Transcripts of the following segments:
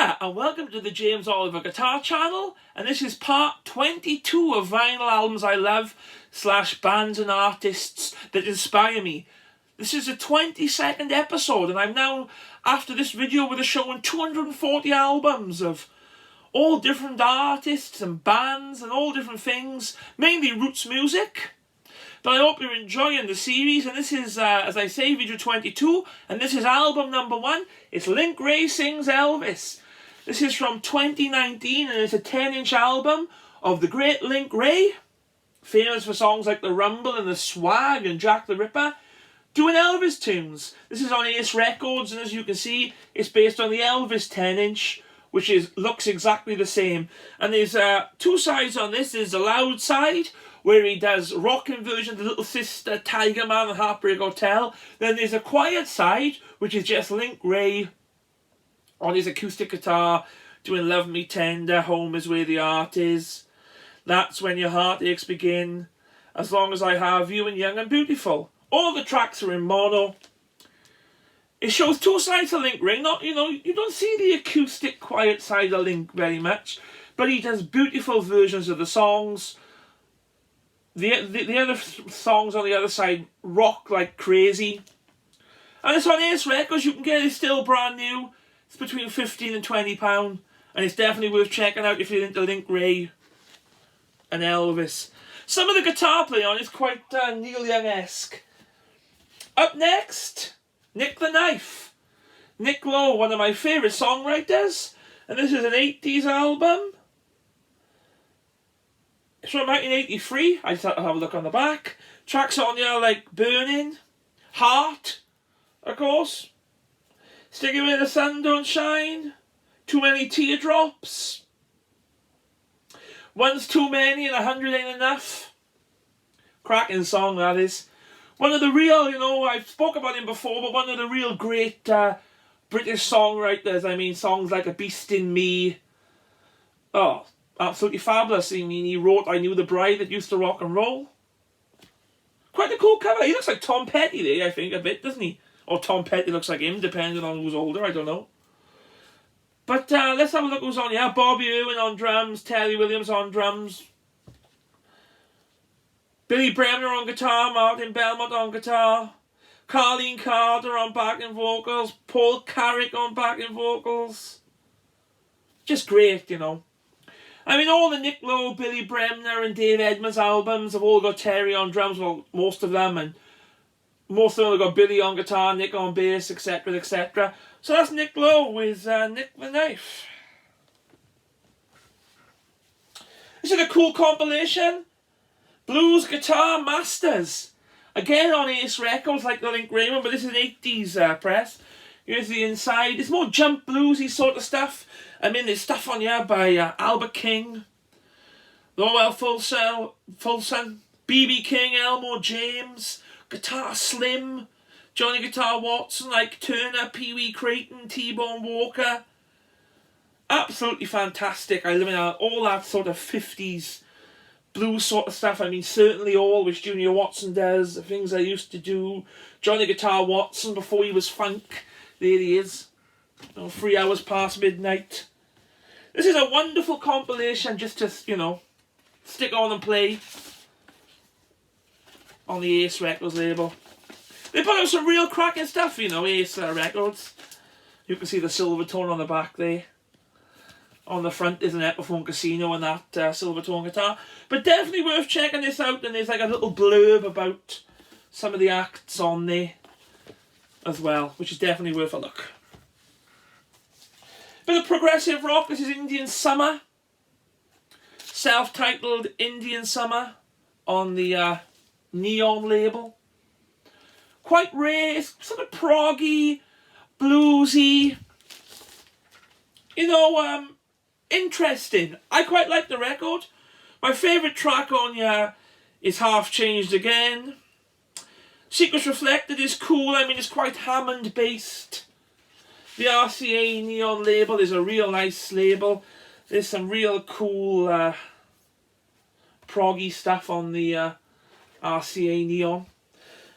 Hiya and welcome to the James Oliver Guitar Channel, and this is part 22 of vinyl albums I love / bands and artists that inspire me. This is a 22nd episode, and I'm now, after this video, with a showing 240 albums of all different artists and bands and all different things, mainly roots music. But I hope you're enjoying the series, and this is, as I say, video 22, and this is album number 1. It's Link Wray Sings Elvis. This is from 2019, and it's a 10-inch album of the great Link Wray, famous for songs like The Rumble and The Swag and Jack the Ripper, doing Elvis tunes. This is on Ace Records, and as you can see, it's based on the Elvis 10-inch, which looks exactly the same. And there's two sides on this. There's the loud side, where he does rocking versions of Little Sister, Tiger Man and Heartbreak Hotel. Then there's a quiet side, which is just Link Wray on his acoustic guitar, doing Love Me Tender, Home Is Where the Heart Is, That's When Your Heartaches Begin, As Long As I Have You, and Young and Beautiful. All the tracks are in mono. It shows two sides of Link Wray. You don't see the acoustic quiet side of Link very much, but he does beautiful versions of the songs. The other songs on the other side rock like crazy. And it's on Ace Records. You can get it still brand new. It's between £15 and £20. And it's definitely worth checking out if you're into Link Wray and Elvis. Some of the guitar playing on is quite Neil Young-esque. Up next, Nick the Knife. Nick Lowe, one of my favourite songwriters. And this is an 80s album. It's from 1983. I just have to have a look on the back. Tracks on there like Burning, Heart, of course, Sticking Where the Sun Don't Shine, Too Many Teardrops, One's Too Many and 100 Ain't Enough. Cracking song, that is. One of the real, I've spoke about him before, but one of the real great British songwriters. I mean, songs like A Beast in Me. Oh, absolutely fabulous. I mean, he wrote I Knew the Bride That Used to Rock and Roll. Quite a cool cover. He looks like Tom Petty there, I think, a bit, doesn't he? Or Tom Petty looks like him, depending on who's older, I don't know. But let's have a look who's on here. Bobby Irwin on drums, Terry Williams on drums, Billy Bremner on guitar, Martin Belmont on guitar, Carleen Carter on backing vocals, Paul Carrick on backing vocals. Just great, I mean, all the Nick Lowe, Billy Bremner and Dave Edmunds albums have all got Terry on drums, well, most of them, and most of them have got Billy on guitar, Nick on bass, etc, etc. So that's Nick Lowe with Nick the Knife. This is a cool compilation. Blues Guitar Masters. Again on Ace Records, like the Link Wray one, but this is an 80s press. Here's the inside. It's more jump bluesy sort of stuff. I mean, there's stuff on here by Albert King, Lowell Fulson, B.B. King, Elmore James, Guitar Slim, Johnny Guitar Watson, Ike Turner, Pee Wee Creighton, T-Bone Walker. Absolutely fantastic. I love all that sort of 50s blues sort of stuff. I mean, certainly all which Junior Watson does, the things I used to do. Johnny Guitar Watson before he was funk. There he is. 3 hours past midnight. This is a wonderful compilation just to, stick on and play on the Ace Records label. They put out some real cracking stuff, Ace Records. You can see the silver tone on the back there. On the front is an Epiphone Casino and that silver tone guitar. But definitely worth checking this out, and there's like a little blurb about some of the acts on there as well, which is definitely worth a look. Bit of progressive rock. This is Indian Summer. Self-titled Indian Summer on the Neon label. Quite rare. It's sort of proggy, bluesy. Interesting. I quite like the record. My favourite track on here is Half Changed Again. Secrets Reflected is cool. I mean, it's quite Hammond based. The RCA Neon label is a real nice label. There's some real cool proggy stuff on the RCA Neon.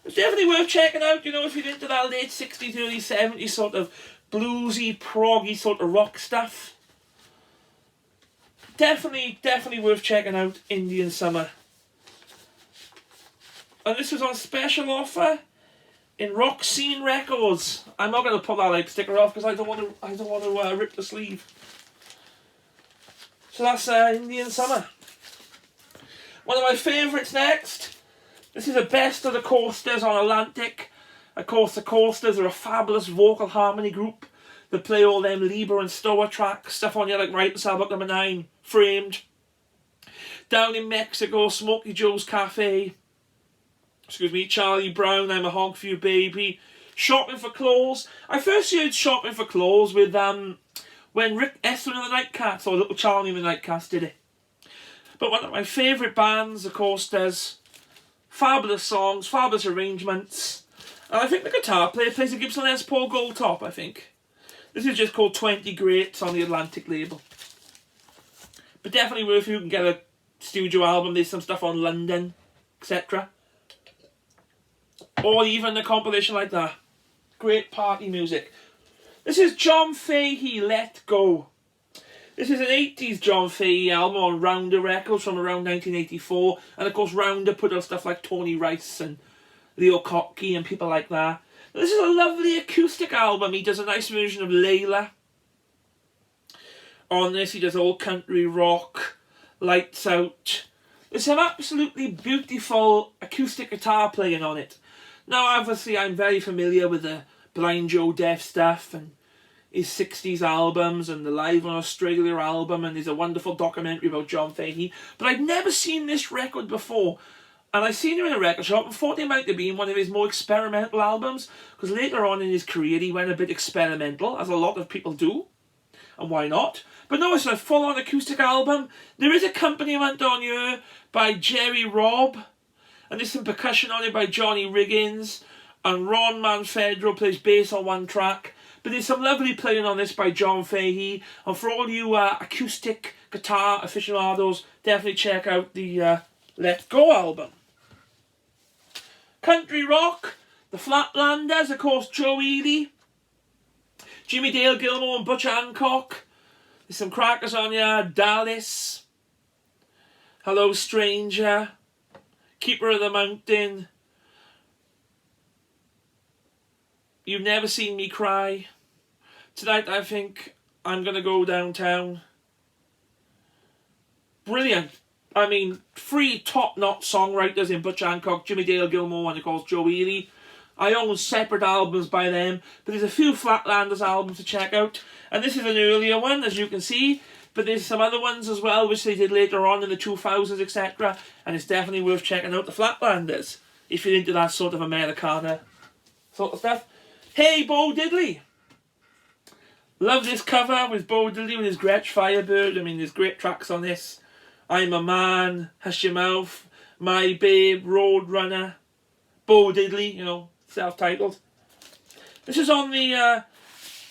It's definitely worth checking out, if you're into that late 60s, early 70s sort of bluesy, proggy sort of rock stuff. Definitely worth checking out, Indian Summer. And this was on special offer in Rock Scene Records. I'm not going to pull that like sticker off because I don't want to rip the sleeve. So that's Indian Summer. One of my favourites next. This is a best of the Coasters on Atlantic. Of course, the Coasters are a fabulous vocal harmony group that play all them Lieber and Stower tracks. Stuff on here like Right Beside Book Number 9, Framed. Down in Mexico, Smokey Joe's Cafe. Charlie Brown, I'm a Hog for You Baby. Shopping for Clothes. I first heard Shopping for Clothes with when Rick Estlin and the Nightcats, or Little Charlie and the Nightcats did it. But one of my favourite bands, the Coasters. Fabulous songs, fabulous arrangements. And I think the guitar player plays a Gibson Les Paul Gold Top, I think. This is just called 20 Greats on the Atlantic label. But definitely worth if you can get a studio album. There's some stuff on London, etc. Or even a compilation like that. Great party music. This is John Fahey, Let Go. This is an 80s John Fahey album on Rounder Records from around 1984. And of course Rounder put out stuff like Tony Rice and Leo Kottke and people like that. This is a lovely acoustic album. He does a nice version of Layla. On this he does old country rock, Lights Out. There's some absolutely beautiful acoustic guitar playing on it. Now obviously I'm very familiar with the Blind Joe Deaf stuff and his 60s albums and the Live on Australia album, and there's a wonderful documentary about John Fahey. But I'd never seen this record before. And I seen him in a record shop and thought it might have been one of his more experimental albums, because later on in his career he went a bit experimental, as a lot of people do. And why not? But no, it's a full-on acoustic album. There is accompaniment on here by Jerry Robb, and there's some percussion on it by Johnny Riggins, and Ron Manfredro plays bass on one track. But there's some lovely playing on this by John Fahey, and for all you acoustic guitar aficionados, definitely check out the Let Go album. Country rock, the Flatlanders, of course, Joe Ely, Jimmy Dale Gilmore and Butch Hancock. There's some crackers on here, Dallas, Hello Stranger, Keeper of the Mountain, You've Never Seen Me Cry, Tonight I Think I'm Gonna Go Downtown. Brilliant. I mean, 3 top-notch songwriters in Butch Hancock, Jimmy Dale Gilmore, and of course Joe Ely. I own separate albums by them, but there's a few Flatlanders albums to check out. And this is an earlier one, as you can see, but there's some other ones as well, which they did later on in the 2000s, etc. And it's definitely worth checking out the Flatlanders, if you're into that sort of Americana sort of stuff. Hey, Bo Diddley! Love this cover with Bo Diddley with his Gretsch Firebird. I mean, there's great tracks on this. I'm a Man, Hush Your Mouth, My Babe, Roadrunner, Bo Diddley, you know, self-titled. This is on the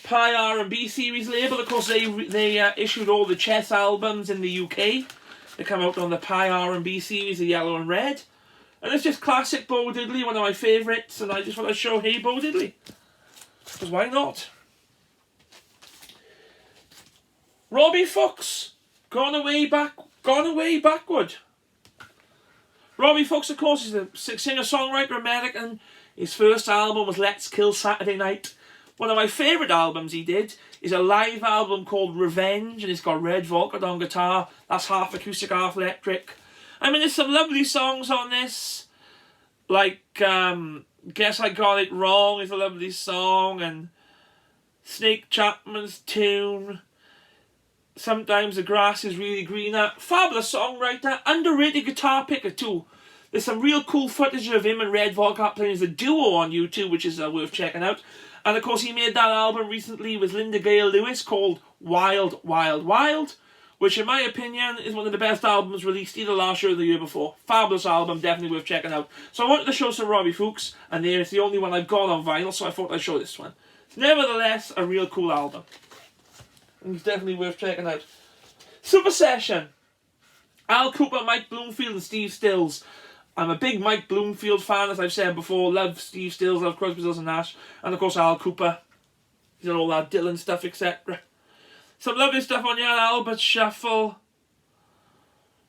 Pi R&B series label. Of course, they issued all the Chess albums in the UK. They come out on the Pi R&B series, the yellow and red. And it's just classic Bo Diddley, one of my favourites, and I just want to show Hey Bo Diddley. Because why not? Robbie Fuchs, gone away backward. Robbie Fuchs, of course, is a singer-songwriter American. His first album was Let's Kill Saturday Night. One of my favourite albums he did is a live album called Revenge, and it's got Red Volkert on guitar. That's half acoustic, half electric. I mean, there's some lovely songs on this, like Guess I Got It Wrong is a lovely song, and Snake Chapman's Tune, Sometimes the Grass is Really Greener. Fabulous songwriter, underrated guitar picker too. There's some real cool footage of him and Red Volkert playing as a duo on YouTube, which is worth checking out. And of course he made that album recently with Linda Gale Lewis called Wild, Wild, Wild, which in my opinion is one of the best albums released either last year or the year before. Fabulous album, definitely worth checking out. So I wanted to show some Robbie Fuchs, and there it's the only one I've got on vinyl, so I thought I'd show this one. It's nevertheless a real cool album. And it's definitely worth checking out. Super Session. Al Cooper, Mike Bloomfield and Steve Stills. I'm a big Mike Bloomfield fan, as I've said before. Love Steve Stills, love Crosby, Stills and Nash. And of course Al Cooper. He's done all that Dylan stuff, etc. Some lovely stuff on here. Albert Shuffle.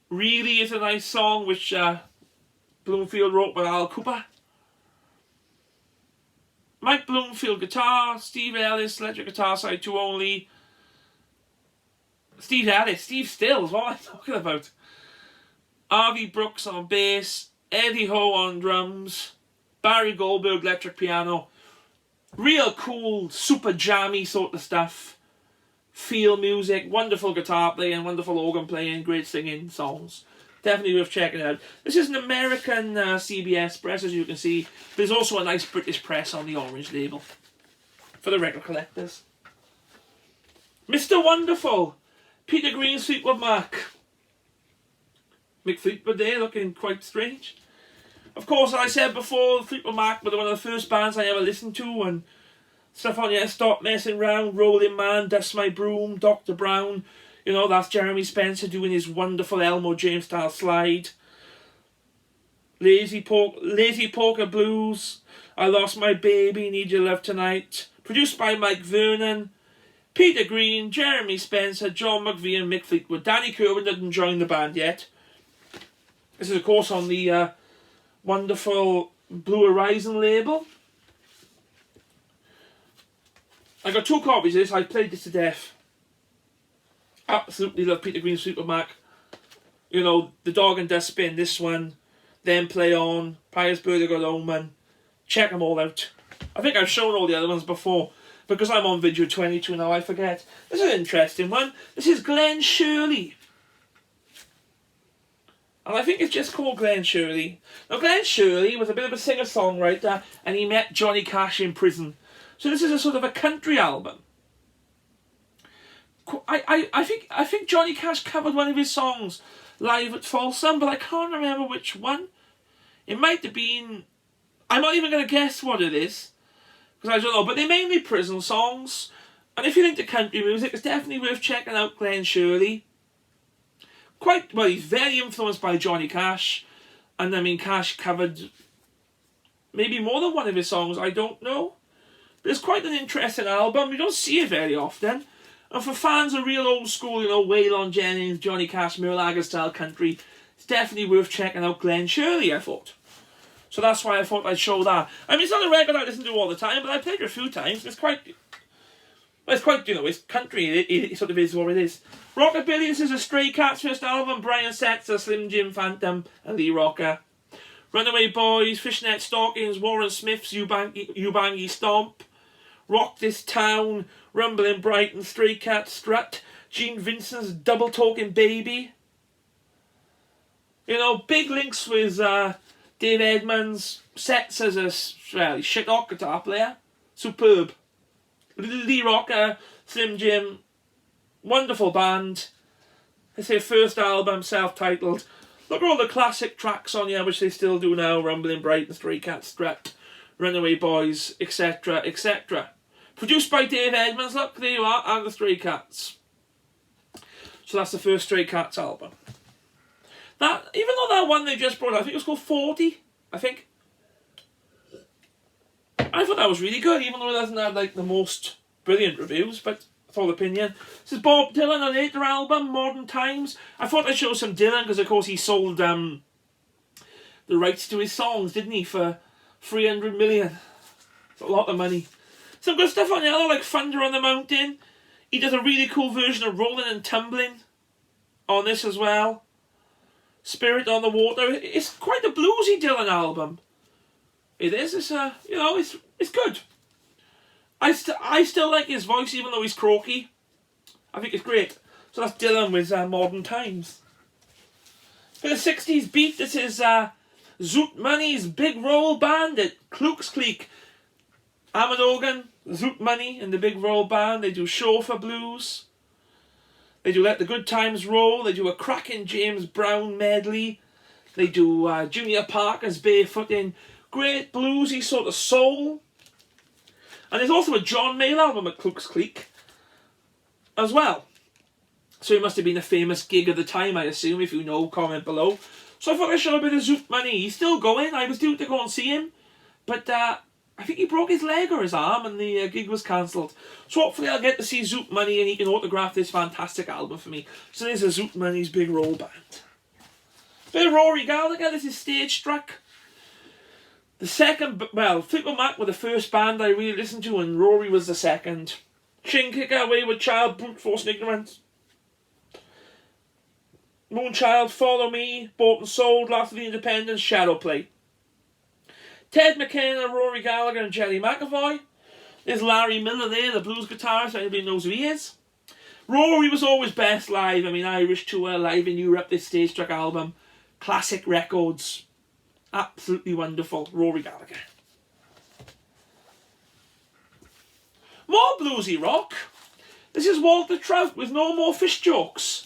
Really is a nice song, which Bloomfield wrote with Al Cooper. Mike Bloomfield guitar. Steve Ellis electric guitar, side 2 only. Steve Ellis, Steve Stills, what am I talking about? Harvey Brooks on bass. Eddie Ho on drums. Barry Goldberg electric piano. Real cool, super jammy sort of stuff. Feel music, wonderful guitar playing, wonderful organ playing, great singing songs. Definitely worth checking out. This is an American CBS press, as you can see. There's also a nice British press on the orange label for the record collectors. Mr. Wonderful, Peter Green, Fleetwood Mac. Mick Fleetwood there, looking quite strange. Of course, as I said before, Fleetwood Mac were one of the first bands I ever listened to, and stuff on here, Stop Messing Round, Rolling Man, Dust My Broom, Dr. Brown. You know, that's Jeremy Spencer doing his wonderful Elmo James style slide. Lazy Polka Blues, I Lost My Baby, Need Your Love Tonight. Produced by Mike Vernon, Peter Green, Jeremy Spencer, John McVie and Mick Fleetwood. Danny Kerwin didn't join the band yet. This is of course on the wonderful Blue Horizon label. I got 2 copies of this. I played this to death. Absolutely love Peter Green's Fleetwood Mac. You know, The Dog and Dustbin, this one, Then Play On, Pious Bird of Good Omen. Check them all out. I think I've shown all the other ones before. Because I'm on video 22 now, I forget. This is an interesting one. This is Glen Shirley. And I think it's just called Glen Shirley. Now, Glen Shirley was a bit of a singer-songwriter, and he met Johnny Cash in prison. So this is a sort of a country album. I think Johnny Cash covered one of his songs live at Folsom, but I can't remember which one. It might have been... I'm not even going to guess what it is, because I don't know. But they're mainly prison songs. And if you're into country music, it's definitely worth checking out Glen Shirley. Quite, well, he's very influenced by Johnny Cash. And I mean, Cash covered maybe more than one of his songs, I don't know. But it's quite an interesting album. You don't see it very often. And for fans of real old school, you know, Waylon Jennings, Johnny Cash, Merle Haggard style country, it's definitely worth checking out Glen Shirley, I thought. So that's why I thought I'd show that. I mean, it's not a record I listen to all the time, but I played it a few times. It's quite, you know, it's country. It sort of is what it is. Rockabilly, this is a Stray Cats first album. Brian Setzer, Slim Jim Phantom, and Lee Rocker. Runaway Boys, Fishnet Stockings, Warren Smith's Ubangi Stomp. Rock This Town, Rumblin' Brighton, Stray Cat Strut, Gene Vincent's Double Talking Baby. You know, big links with Dave Edmunds. Sets as a fairly shit-hot guitar player. Superb. Lee Rocker, Slim Jim, wonderful band. It's their first album, self-titled. Look at all the classic tracks on here, which they still do now. Rumblin' Brighton, Stray Cat Strut, Runaway Boys, etc, etc. Produced by Dave Edmunds, look, there you are, and the Stray Cats. So that's the first Stray Cats album. That, even though that one they just brought out, I think it was called 40, I think. I thought that was really good, even though it hasn't had like the most brilliant reviews, but that's all opinion. This is Bob Dylan, a later album, Modern Times. I thought I'd show some Dylan, because of course he sold the rights to his songs, didn't he, for 300 million. It's a lot of money. Some good stuff on the other, like Thunder on the Mountain. He does a really cool version of Rolling and Tumbling on this as well. Spirit on the Water. It's quite a bluesy Dylan album. It is. It's you know, it's good. I still like his voice, even though he's croaky. I think it's great. So that's Dylan with Modern Times. For the 60s beat, this is Zoot Money's Big Roll Band at Kluk's Clique. Ahmed Organ, Zoot Money and the Big Roll Band. They do Chauffeur Blues. They do Let the Good Times Roll. They do a cracking James Brown medley. They do Junior Parker's Barefooting. Great bluesy sort of soul. And there's also a John Mayall album at Kluk's Clique as well. So it must have been a famous gig of the time, I assume. If you know, comment below. So I thought I'd show a bit of Zoot Money. He's still going. I was due to go and see him. But I think he broke his leg or his arm and the gig was cancelled. So hopefully I'll get to see Zoot Money and he can autograph this fantastic album for me. So there's a Zoot Money's Big Roll Band. Bit of Rory Gallagher, this is Stage Struck. The second, well, Fleetwood Mac were the first band I really listened to and Rory was the second. Chin Kicker, Wayward Child, Brute Force and Ignorance. Moonchild, Follow Me, Bought and Sold, Last of the Independents, Shadow Play. Ted McKenna, Rory Gallagher and Jerry McAvoy. There's Larry Miller there, the blues guitarist, everybody knows who he is. Rory was always best live. I mean, Irish tour, live in Europe, this Stage Struck album. Classic records. Absolutely wonderful. Rory Gallagher. More bluesy rock. This is Walter Trout with No More Fish Jokes.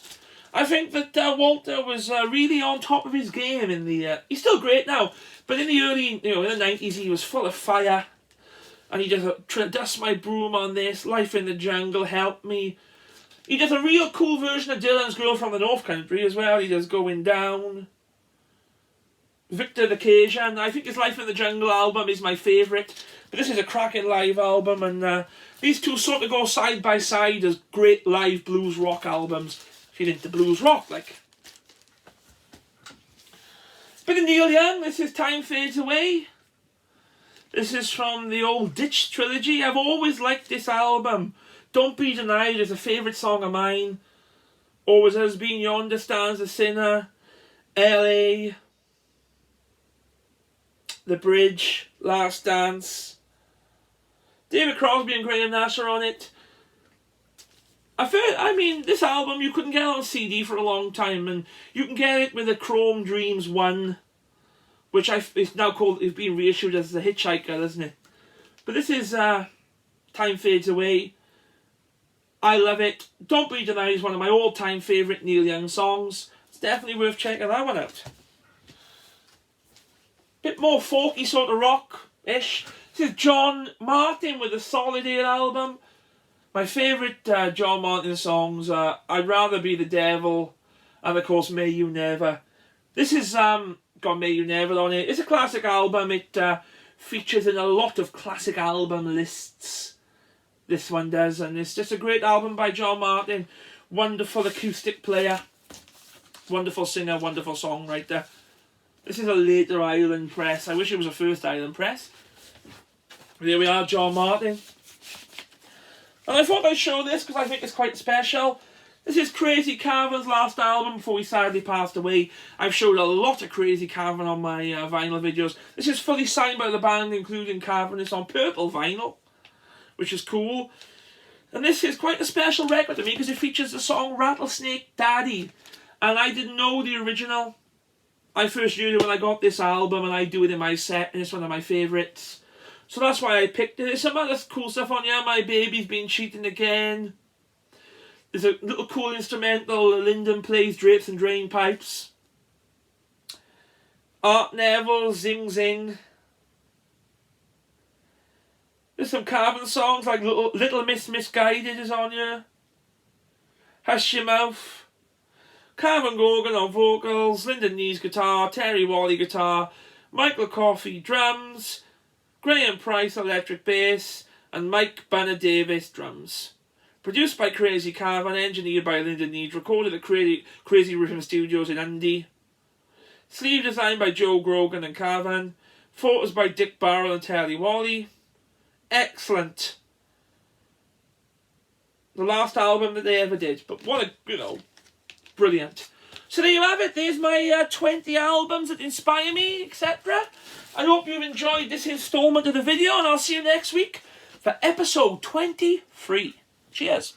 I think that Walter was really on top of his game in the... he's still great now, but in the early, in the 90s, he was full of fire. And he does Dust My Broom on this, Life in the Jungle, Help Me. He does a real cool version of Dylan's Girl from the North Country as well. He does Going Down. Victor the Cajun. I think his Life in the Jungle album is my favourite. But this is a cracking live album, and these two sort of go side by side as great live blues rock albums. If you're into blues rock, like. Bit of Neil Young, this is Time Fades Away. This is from the old Ditch trilogy. I've always liked this album. Don't Be Denied is a favourite song of mine. Always Has Been, Yonder Stands a Sinner. LA. The Bridge. Last Dance. David Crosby and Graham Nash are on it. This album you couldn't get on CD for a long time, and you can get it with a Chrome Dreams 1, which it's now called, it's been reissued as The Hitchhiker, isn't it? But this is Time Fades Away. I love it. Don't Be Denied is one of my all-time favourite Neil Young songs. It's definitely worth checking that one out. Bit more folky sort of rock-ish. This is John Martin with a Solid Ale album. My favourite John Martin songs are I'd Rather Be the Devil and of course May You Never. This is got May You Never on it. It's a classic album. It features in a lot of classic album lists. This one does, and it's just a great album by John Martin. Wonderful acoustic player. Wonderful singer, wonderful songwriter. This is a later Island press. I wish it was a first Island press. There we are, John Martin. And I thought I'd show this because I think it's quite special. This is Crazy Carver's last album before he sadly passed away. I've showed a lot of Crazy Carver on my vinyl videos. This is fully signed by the band, including Carver, and it's on purple vinyl, which is cool. And this is quite a special record to me because it features the song Rattlesnake Daddy. And I didn't know the original. I first knew it when I got this album, and I do it in my set, and it's one of my favourites. So that's why I picked it. There's some other cool stuff on here. My Baby's Been Cheating Again. There's a little cool instrumental. Lyndon plays Drapes and Drain Pipes. Art Neville, Zing Zing. There's some Carver songs like Little Miss Misguided is on here. Hush Your Mouth. Carver Gorgon on vocals. Lyndon Nee's guitar. Terry Wally guitar. Michael Coffey drums. Graham Price electric bass, and Mike Banner Davis drums. Produced by Crazy Carver and engineered by Lyndon Need. Recorded at Crazy Rhythm Studios in Dundee. Sleeve design by Joe Grogan and Carvan. Photos by Dick Barrell and Terry Wally. Excellent. The last album that they ever did, but what a, brilliant. So there you have it. There's my 20 albums that inspire me, etc. I hope you've enjoyed this instalment of the video, and I'll see you next week for episode 23. Cheers.